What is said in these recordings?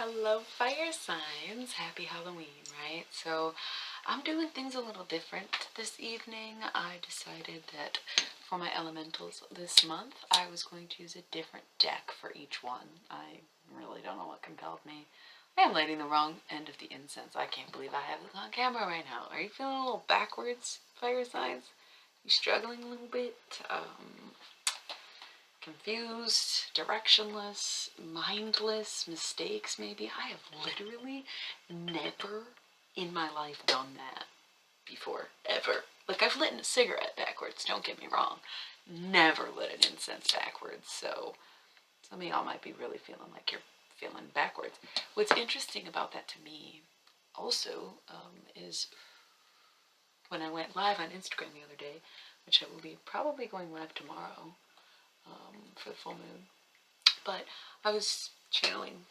Hello, fire signs. Happy Halloween, right? So I'm doing things a little different this evening. I decided that for my elementals this month, I was going to use a different deck for each one. I really don't know what compelled me. I am lighting the wrong end of the incense. I can't believe I have this on camera right now. Are you feeling a little backwards, fire signs? You struggling a little bit? Confused, directionless, mindless, mistakes maybe. I have literally never in my life done that before, ever. Like, I've lit a cigarette backwards, don't get me wrong. Never lit an incense backwards, so some of y'all might be really feeling like you're feeling backwards. What's interesting about that to me also is when I went live on Instagram the other day, which I will be probably going live tomorrow, for the full moon. But I was channeling,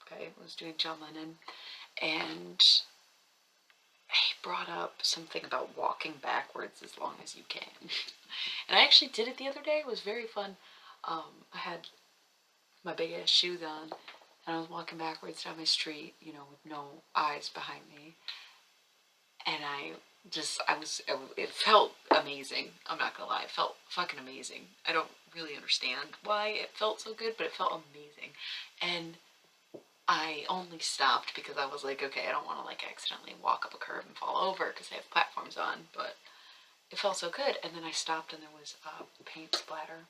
okay, I was doing John Lennon, and he brought up something about walking backwards as long as you can. And I actually did it the other day. It was very fun. I had my big ass shoes on, and I was walking backwards down my street, you know, with no eyes behind me. And it felt amazing. I'm not gonna lie, it felt fucking amazing. I don't really understand why it felt so good, but it felt amazing. And I only stopped because I was like, okay, I don't want to like accidentally walk up a curb and fall over because I have platforms on, but it felt so good. And then I stopped and there was a paint splatter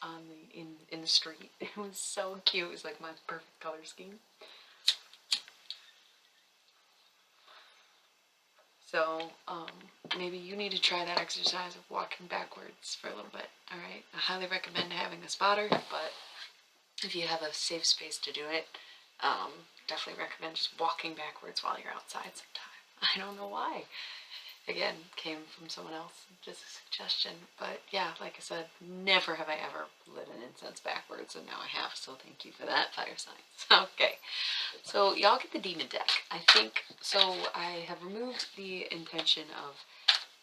on in the street. It was so cute. It was like my perfect color scheme. So, maybe you need to try that exercise of walking backwards for a little bit, alright? I highly recommend having a spotter, but if you have a safe space to do it, definitely recommend just walking backwards while you're outside sometime. I don't know why. Again, came from someone else, just a suggestion. But yeah, like I said, never have I ever lit an incense backwards, and now I have, so thank you for that, fire signs. Okay, so y'all get the demon deck. I think, so I have removed the intention of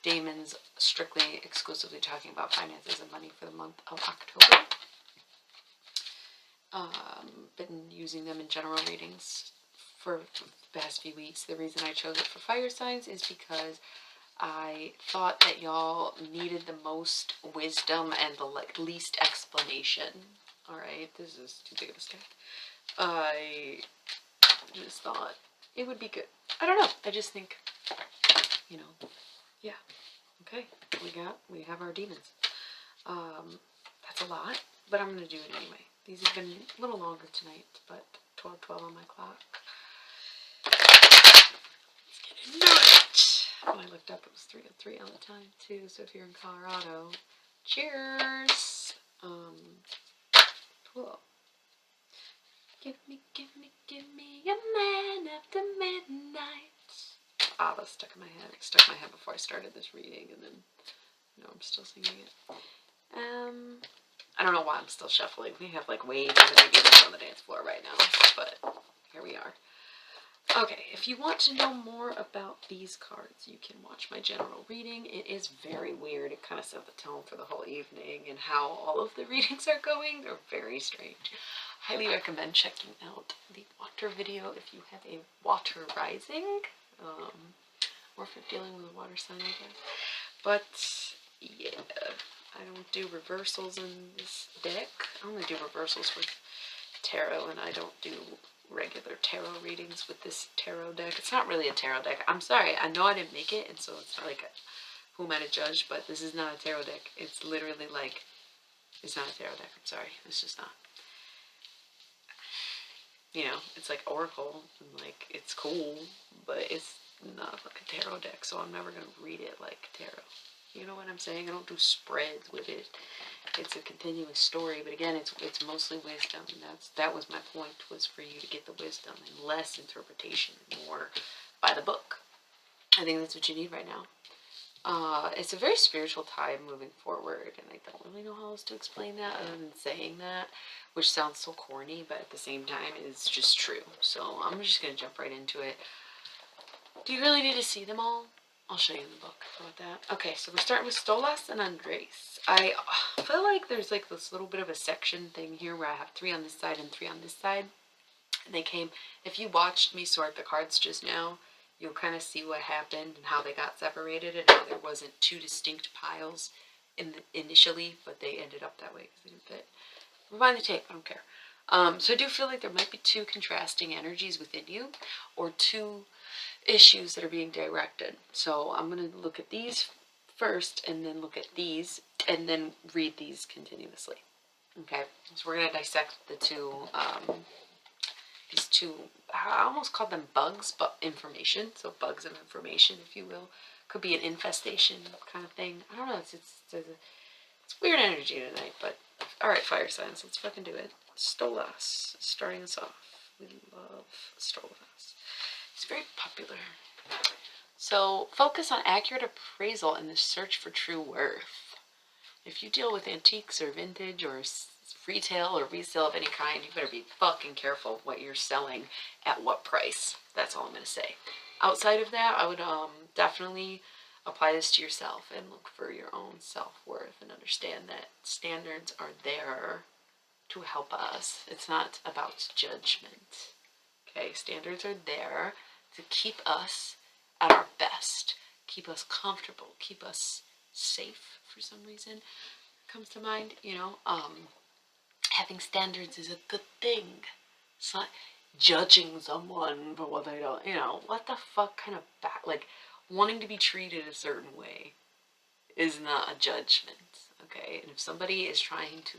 Daemon's strictly, exclusively talking about finances and money for the month of October. Been using them in general readings for the past few weeks. The reason I chose it for fire signs is because I thought that y'all needed the most wisdom and the least explanation. Alright, this is too big of a step. I just thought it would be good. I don't know. I just think, you know, yeah. Okay, we have our demons. That's a lot, but I'm going to do it anyway. These have been a little longer tonight, but 12:12 on my clock. Let's get into it. When I looked up, it was 3:03 on the time, too, so if you're in Colorado, cheers! Cool. Give me a man after midnight. ABBA stuck in my head before I started this reading, and then, you know, I'm still singing it. I don't know why I'm still shuffling. We have like way too many people on the dance floor right now, but here we are. Okay, if you want to know more about these cards, you can watch my general reading. It is very weird. It kind of set the tone for the whole evening and how all of the readings are going. They're very strange. Highly recommend checking out the water video if you have a water rising, or if you're dealing with a water sign, I guess. But yeah, I don't do reversals in this deck. I only do reversals with tarot, and I don't do regular tarot readings with this tarot deck. It's not really a tarot deck. I'm sorry. I know I didn't make it, and so it's not like who am I to judge, but this is not a tarot deck. It's literally like, it's not a tarot deck. I'm sorry. It's just not. You know, it's like Oracle, and like, it's cool, but it's not like a tarot deck, so I'm never going to read it like tarot. You know what I'm saying? I don't do spreads with it. It's a continuous story, but again, it's mostly wisdom. And that was my point, was for you to get the wisdom and less interpretation, more by the book. I think that's what you need right now. It's a very spiritual time moving forward, and I don't really know how else to explain that other than saying that, which sounds so corny, but at the same time is just true. So I'm just going to jump right into it. Do you really need to see them all? I'll show you in the book. How about that? Okay, so we're starting with Stolas and Andres. I feel like there's like this little bit of a section thing here where I have 3 on this side and 3 on this side. And they came, if you watched me sort the cards just now, you'll kind of see what happened and how they got separated and how there wasn't two distinct piles initially, but they ended up that way because they didn't fit. Rewind the tape, I don't care. So I do feel like there might be two contrasting energies within you, or two issues that are being directed. So I'm going to look at these first, and then look at these, and then read these continuously. Okay, so we're going to dissect the two, these two, I almost call them bugs, but information. So bugs of information, if you will. Could be an infestation kind of thing. I don't know, it's weird energy tonight, but alright, fire signs, let's fucking do it. Stolas, starting us off. We love Stolas. It's very popular. So, focus on accurate appraisal in the search for true worth. If you deal with antiques or vintage or retail or resale of any kind, you better be fucking careful what you're selling at what price. That's all I'm going to say. Outside of that, I would definitely apply this to yourself and look for your own self-worth and understand that standards are there to help us. It's not about judgment. Okay, standards are there to keep us at our best, keep us comfortable, keep us safe for some reason. Comes to mind, having standards is a good thing. It's not judging someone for what they don't, what the fuck kind of wanting to be treated a certain way is not a judgment, okay? And if somebody is trying to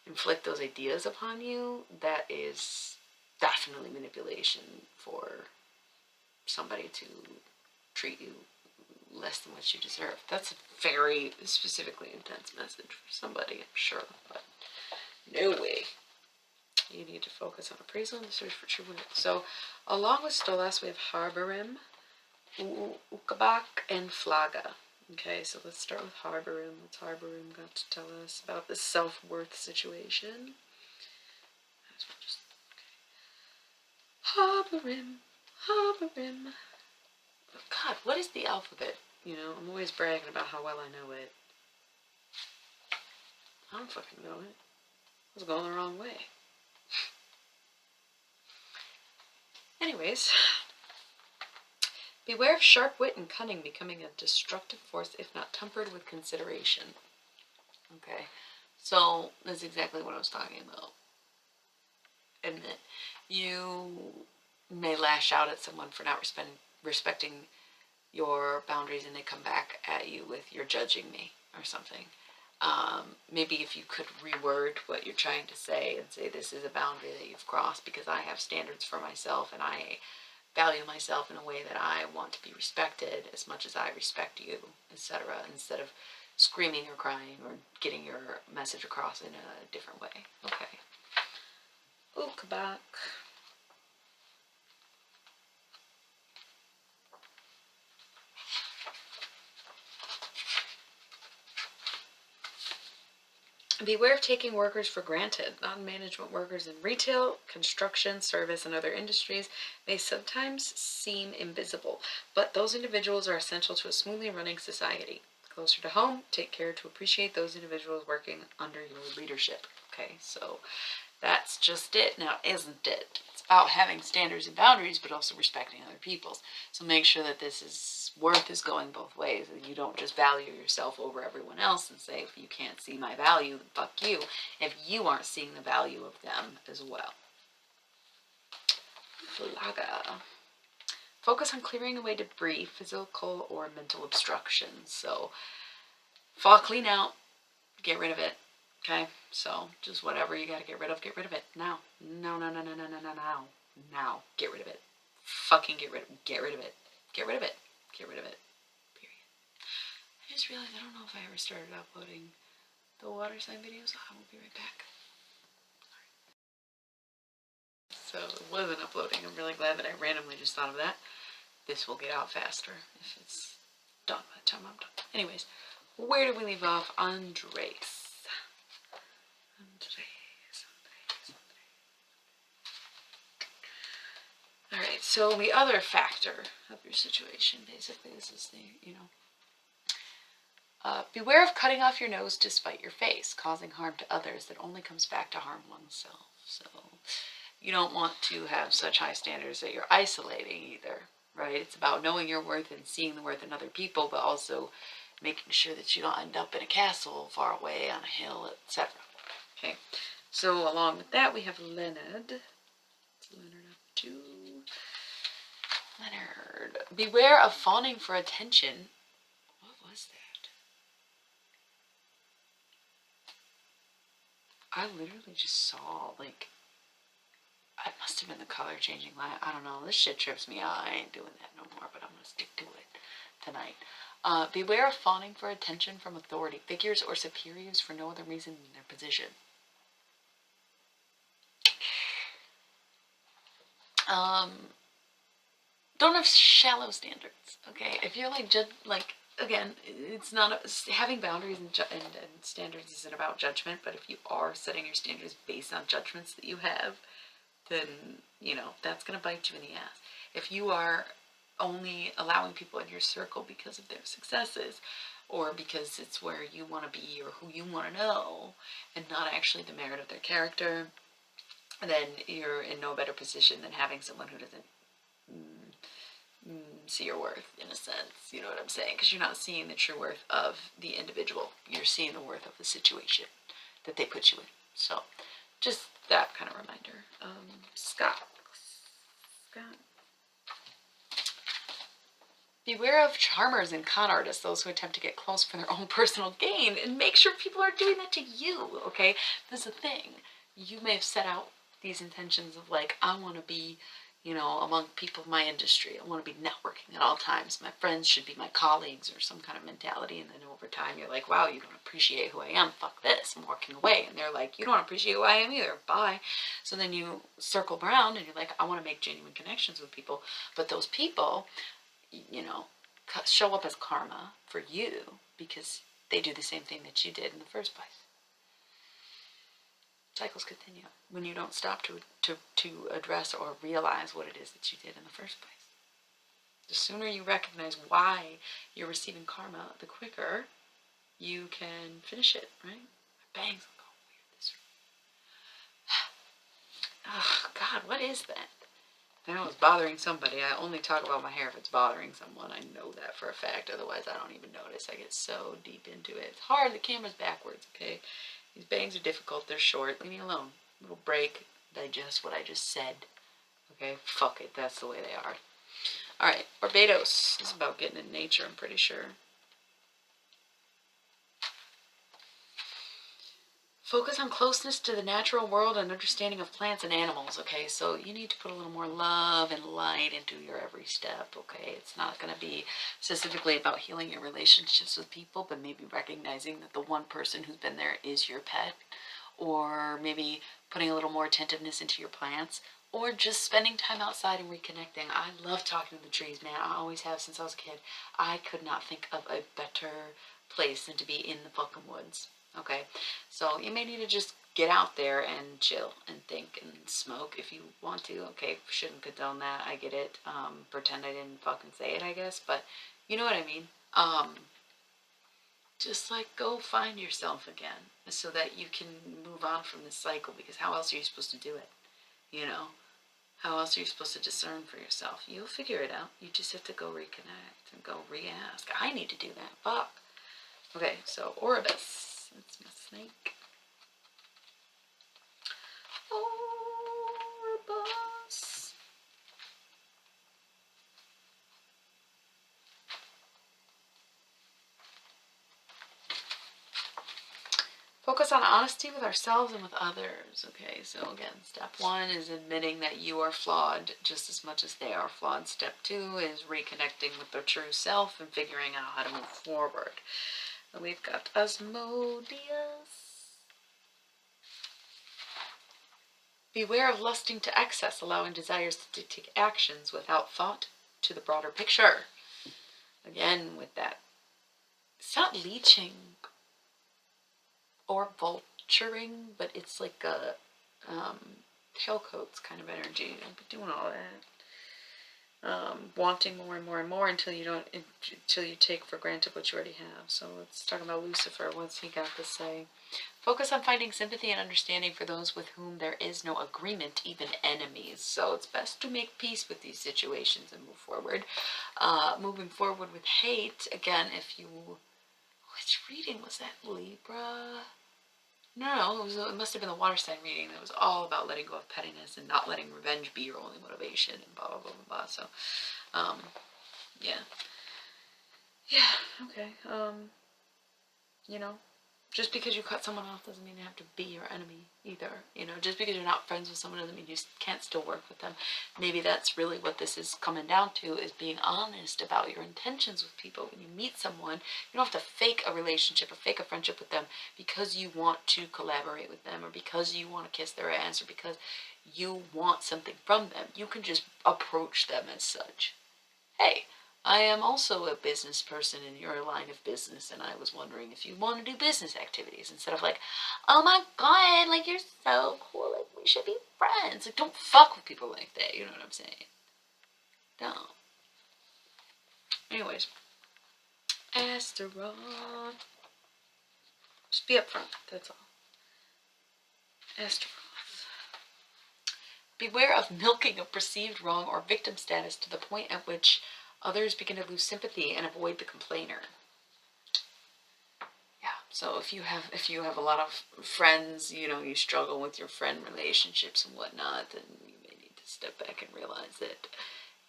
inflict those ideas upon you, that is definitely manipulation for somebody to treat you less than what you deserve. That's a very specifically intense message for somebody, I'm sure, but no way. You need to focus on appraisal and the search for true worth. So, along with Stolas, we have Harborim, Ukabak, and Flaga. Okay, so let's start with Harborim. What's Harborim got to tell us about the self-worth situation? Harborim, Harborim. God, what is the alphabet? I'm always bragging about how well I know it. I don't fucking know it. I was going the wrong way. Anyways, beware of sharp wit and cunning becoming a destructive force if not tempered with consideration. Okay, so that's exactly what I was talking about. And that you may lash out at someone for not respecting your boundaries, and they come back at you with "you're judging me" or something. Maybe if you could reword what you're trying to say and say, this is a boundary that you've crossed because I have standards for myself and I value myself in a way that I want to be respected as much as I respect you, etc. Instead of screaming or crying or getting your message across in a different way. Okay. Ukabak. Beware of taking workers for granted. Non-management workers in retail, construction, service, and other industries may sometimes seem invisible, but those individuals are essential to a smoothly running society. Closer to home, take care to appreciate those individuals working under your leadership. Okay, so that's just it now, isn't it? It's about having standards and boundaries, but also respecting other people's. So make sure that worth is going both ways, and you don't just value yourself over everyone else and say, if you can't see my value, then fuck you, if you aren't seeing the value of them as well. Flaga. Focus on clearing away debris, physical or mental obstructions. So, fall clean out, get rid of it. Okay, so just whatever you gotta get rid of it now. No, now. Get rid of it. Fucking get rid of it. Get rid of it. Get rid of it. Get rid of it. Period. I just realized I don't know if I ever started uploading the water sign videos. I will be right back. So it wasn't uploading. I'm really glad that I randomly just thought of that. This will get out faster if it's done by the time I'm done. Anyways, where did we leave off? Andres. Alright, so the other factor of your situation, basically, this is the, beware of cutting off your nose to spite your face, causing harm to others that only comes back to harm oneself. So, you don't want to have such high standards that you're isolating either, right? It's about knowing your worth and seeing the worth in other people, but also making sure that you don't end up in a castle far away on a hill, etc. Okay, so along with that, we have Leonard. It's Leonard up 2. Leonard. Beware of fawning for attention. What was that? I literally just saw, like, it must have been the color changing light. I don't know. This shit trips me out. I ain't doing that no more, but I'm going to stick to it tonight. Beware of fawning for attention from authority figures or superiors for no other reason than their position. Don't have shallow standards, okay? If you're like, again, it's not, having boundaries and standards isn't about judgment, but if you are setting your standards based on judgments that you have, then, you know, that's going to bite you in the ass. If you are only allowing people in your circle because of their successes, or because it's where you want to be or who you want to know, and not actually the merit of their character, then you're in no better position than having someone who doesn't see your worth, in a sense. You know what I'm saying? Because you're not seeing the true worth of the individual. You're seeing the worth of the situation that they put you in. So, just that kind of reminder. Scott. Beware of charmers and con artists, those who attempt to get close for their own personal gain, and make sure people aren't doing that to you, okay? This is the thing. You may have set out these intentions of, like, I want to be, you know, among people of my industry. I want to be networking at all times. My friends should be my colleagues, or some kind of mentality. And then over time, you're like, wow, you don't appreciate who I am. Fuck this. I'm walking away. And they're like, you don't appreciate who I am either. Bye. So then you circle around and you're like, I want to make genuine connections with people. But those people, you know, show up as karma for you because they do the same thing that you did in the first place. Cycles continue when you don't stop to address or realize what it is that you did in the first place. The sooner you recognize why you're receiving karma, the quicker you can finish it, right? My bangs will go weird this week. Oh, God, what is that? I know it's bothering somebody. I only talk about my hair if it's bothering someone. I know that for a fact. Otherwise, I don't even notice. I get so deep into it. It's hard. The camera's backwards, okay? These bangs are difficult. They're short. Leave me alone. Little break. Digest what I just said. Okay? Fuck it. That's the way they are. Alright. Barbados. This is about getting in nature, I'm pretty sure. Focus on closeness to the natural world and understanding of plants and animals, okay? So you need to put a little more love and light into your every step, okay? It's not going to be specifically about healing your relationships with people, but maybe recognizing that the one person who's been there is your pet, or maybe putting a little more attentiveness into your plants, or just spending time outside and reconnecting. I love talking to the trees, man. I always have since I was a kid. I could not think of a better place than to be in the fucking woods. Okay, so you may need to just get out there and chill and think and smoke if you want to. Okay, shouldn't condone that. I get it. Pretend I didn't fucking say it, I guess, but you know what I mean. Just like go find yourself again so that you can move on from this cycle, because how else are you supposed to do it? You know, how else are you supposed to discern for yourself? You'll figure it out. You just have to go reconnect and go re-ask. I need to do that. Fuck. Okay, so Oribus. That's my snake. Oribus. Focus on honesty with ourselves and with others. Okay, so again, step 1 is admitting that you are flawed just as much as they are flawed. Step 2 is reconnecting with their true self and figuring out how to move forward. And we've got Asmodeus. Beware of lusting to excess, allowing desires to dictate actions without thought to the broader picture. Again, with that, it's not leeching or vulturing, but it's like a tailcoats kind of energy. Don't be doing all that. Wanting more and more and more until you take for granted what you already have. So let's talk about Lucifer. What's he got to say? Focus on finding sympathy and understanding for those with whom there is no agreement, even enemies. So it's best to make peace with these situations and move forward. Moving forward with hate, again, if you... Which reading was that? Libra? No, it must have been the water sign reading that was all about letting go of pettiness and not letting revenge be your only motivation and blah, blah, blah, blah, blah. So, yeah. Yeah, okay. You know, just because you cut someone off doesn't mean they have to be your enemy either. You know, just because you're not friends with someone doesn't mean you can't still work with them. Maybe that's really what this is coming down to, is being honest about your intentions with people. When you meet someone, you don't have to fake a relationship or fake a friendship with them because you want to collaborate with them or because you want to kiss their ass or because you want something from them. You can just approach them as such. Hey, I am also a business person in your line of business, and I was wondering if you want to do business activities instead of like, oh my god, like, you're so cool, like, we should be friends. Like, don't fuck with people like that, you know what I'm saying? No. Anyways. Asteroth. Just be upfront, that's all. Asteroth. Beware of milking a perceived wrong or victim status to the point at which others begin to lose sympathy and avoid the complainer. Yeah, so if you have a lot of friends, you know, you struggle with your friend relationships and whatnot, then you may need to step back and realize that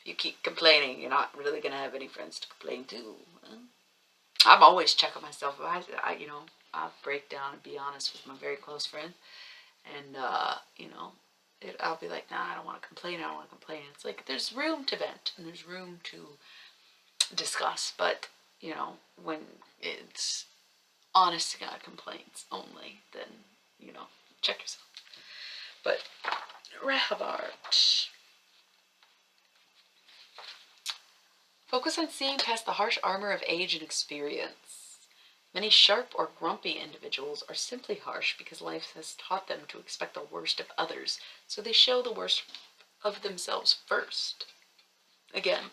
if you keep complaining, you're not really going to have any friends to complain to. I'm always checking myself. I'll break down and be honest with my very close friends. And, I'll be like, nah, I don't want to complain. It's like, there's room to vent and there's room to discuss. But, you know, when it's honest to God complaints only, then, you know, check yourself. But, Rahavart. Focus on seeing past the harsh armor of age and experience. Many sharp or grumpy individuals are simply harsh because life has taught them to expect the worst of others, so they show the worst of themselves first. Again,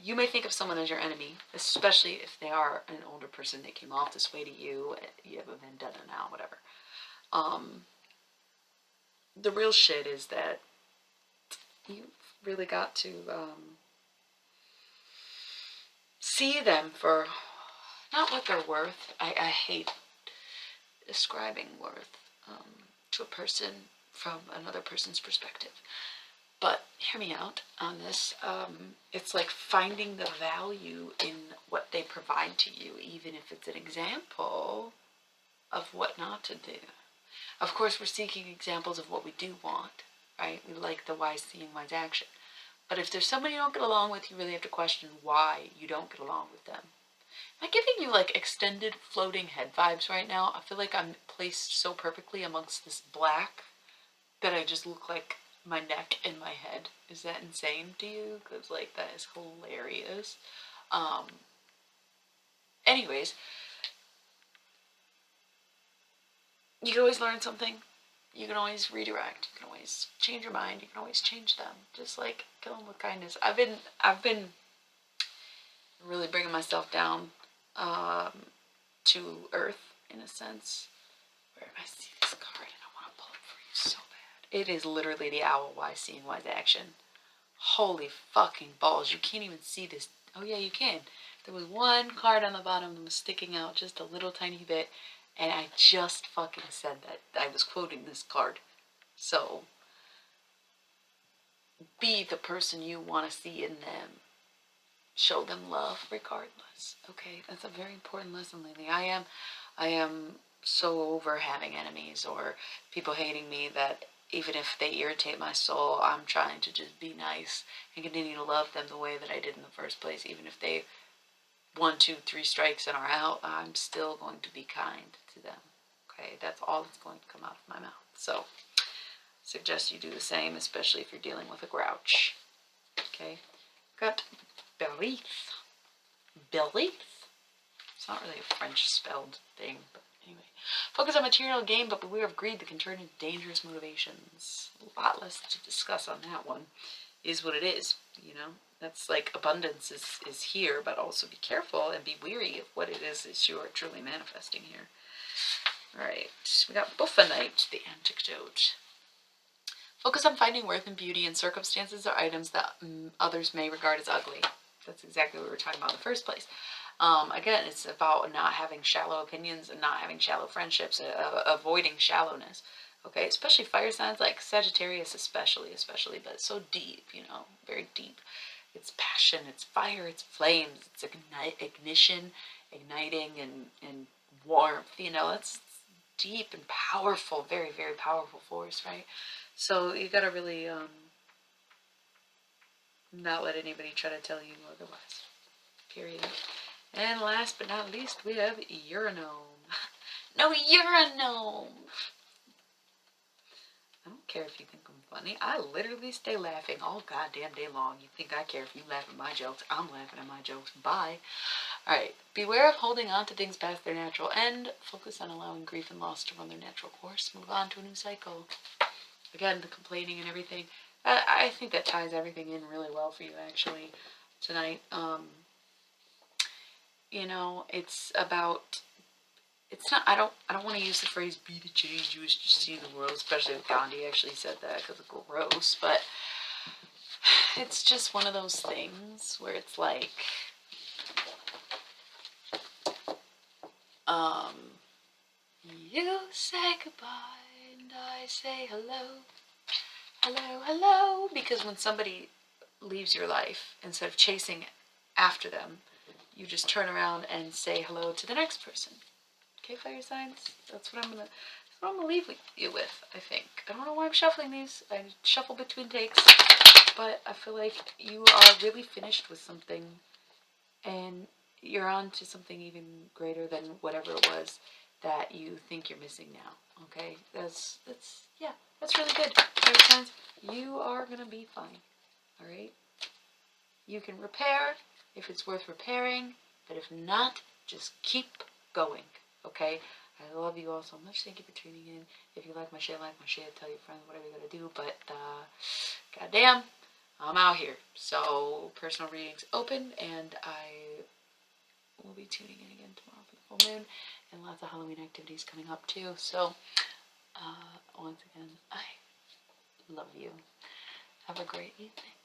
you may think of someone as your enemy, especially if they are an older person that came off this way to you, you have a vendetta now, whatever. The real shit is that you've really got to see them for not what they're worth. I hate describing worth to a person from another person's perspective. But hear me out on this. It's like finding the value in what they provide to you, even if it's an example of what not to do. Of course, we're seeking examples of what we do want, right? We like the wise seeing, wise action. But if there's somebody you don't get along with, you really have to question why you don't get along with them. Am I giving you like extended floating head vibes right now? I feel like I'm placed so perfectly amongst this black that I just look like my neck and my head. Is that insane to you? Because like that is hilarious. Anyways, you can always learn something. You can always redirect. You can always change your mind. You can always change them. Just like kill them with kindness. I've been really bringing myself down to earth in a sense. Where I see this card and I want to pull it for you so bad. It is literally the owl wise seeing, wise action. Holy fucking balls! You can't even see this. Oh yeah, you can. There was one card on the bottom that was sticking out just a little tiny bit. And I just fucking said that. I was quoting this card. So, be the person you want to see in them. Show them love regardless. Okay, that's a very important lesson lately. I am so over having enemies or people hating me that even if they irritate my soul, I'm trying to just be nice and continue to love them the way that I did in the first place. Even if they 1, 2, 3 strikes and are out, I'm still going to be kind to them. Okay, that's all that's going to come out of my mouth. So, suggest you do the same, especially if you're dealing with a grouch. Okay, got Belief. It's not really a French spelled thing, but anyway. Focus on material gain, but beware of greed that can turn into dangerous motivations. A lot less to discuss on that one. Is what it is, you know. That's like abundance is here, but also be careful and be wary of what it is that you are truly manifesting here. Alright, we got Buffonite, the antidote. Focus on finding worth and beauty in circumstances or items that others may regard as ugly. That's exactly what we were talking about in the first place. Again, it's about not having shallow opinions and not having shallow friendships, avoiding shallowness. Okay, especially fire signs like Sagittarius, especially, but it's so deep, you know, very deep. It's passion, it's fire, it's flames, it's ignition, igniting and warmth, you know, it's deep and powerful, very, very powerful force, right? So you gotta really not let anybody try to tell you otherwise, period. And last but not least, we have Uranome. No, Uranome! I don't care if you think I'm funny. I literally stay laughing all goddamn day long. You think I care if you laugh at my jokes? I'm laughing at my jokes. Bye. Alright. Beware of holding on to things past their natural end. Focus on allowing grief and loss to run their natural course. Move on to a new cycle. Again, the complaining and everything. I think that ties everything in really well for you, actually, tonight. You know, it's about... It's not, I don't want to use the phrase be the change you wish to see in the world, especially if Gandhi actually said that, because it's gross, but it's just one of those things where it's like, you say goodbye and I say hello, hello, hello, because when somebody leaves your life, instead of chasing after them, you just turn around and say hello to the next person. Okay, fire signs. That's what I'm gonna leave you with, I think. I don't know why I'm shuffling these. I shuffle between takes, but I feel like you are really finished with something, and you're on to something even greater than whatever it was that you think you're missing now. Okay, that's really good. Fire signs, you are gonna be fine. All right. You can repair if it's worth repairing, but if not, just keep going. Okay, I love you all so much. Thank you for tuning in. If you like my shit, tell your friends, whatever you gotta do. But goddamn, I'm out here. So personal readings open, and I will be tuning in again tomorrow for the full moon, and lots of Halloween activities coming up too. So once again, I love you. Have a great evening.